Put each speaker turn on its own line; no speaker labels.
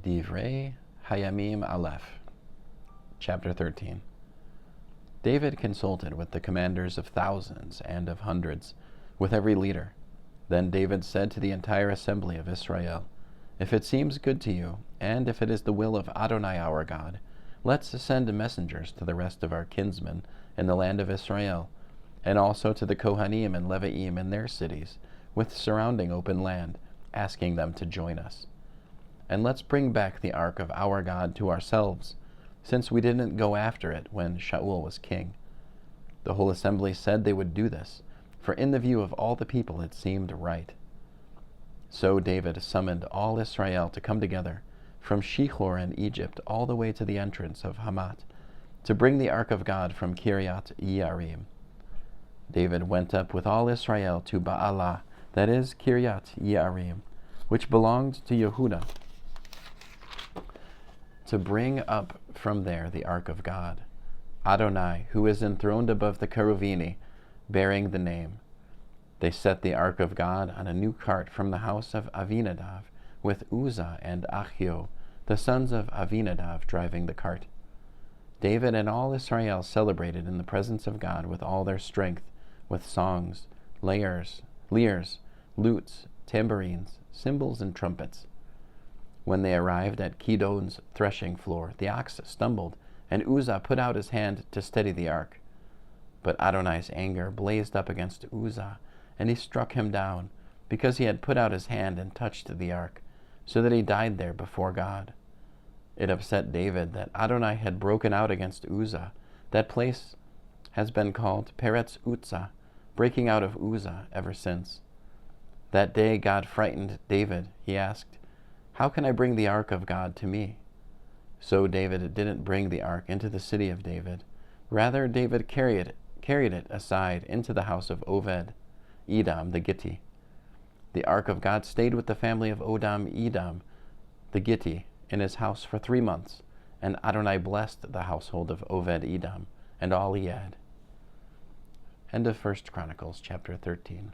Divrei-HaYamim Alef. Chapter 13. David consulted with the commanders of thousands and of hundreds, with every leader. Then David said to the entire assembly of Israel, "If it seems good to you, and if it is the will of Adonai our God, let's send messengers to the rest of our kinsmen in the land of Israel, and also to the cohanim and Levi'im in their cities, with surrounding open land, asking them to join us. And let's bring back the ark of our God to ourselves, since we didn't go after it when Sha'ul was king." The whole assembly said they would do this, for in the view of all the people it seemed right. So David summoned all Israel to come together, from Shechor in Egypt all the way to the entrance of Hamath, to bring the ark of God from Kiryat-Yearim. David went up with all Israel to Baalah, that is Kiryat-Yearim, which belonged to Yehudah, to bring up from there the ark of God, Adonai, who is enthroned above the Cheruvim, bearing the name. They set the ark of God on a new cart from the house of Avinadav, with Uzzah and Achio, the sons of Avinadav, driving the cart. David and all Israel celebrated in the presence of God with all their strength, with songs, lyres, lutes, tambourines, cymbals, and trumpets. When they arrived at Kidon's threshing floor, the ox stumbled, and Uzzah put out his hand to steady the ark. But Adonai's anger blazed up against Uzzah, and he struck him down, because he had put out his hand and touched the ark, so that he died there before God. It upset David that Adonai had broken out against Uzzah. That place has been called Peretz Uzzah, breaking out of Uzzah, ever since. That day God frightened David. He asked, "How can I bring the ark of God to me?" So David didn't bring the ark into the city of David. Rather, David carried it aside into the house of Obed-Edom the Gittite. The ark of God stayed with the family of Edom the Gittite in his house for 3 months, and Adonai blessed the household of Obed-Edom and all he had. End of 1 Chronicles chapter 13.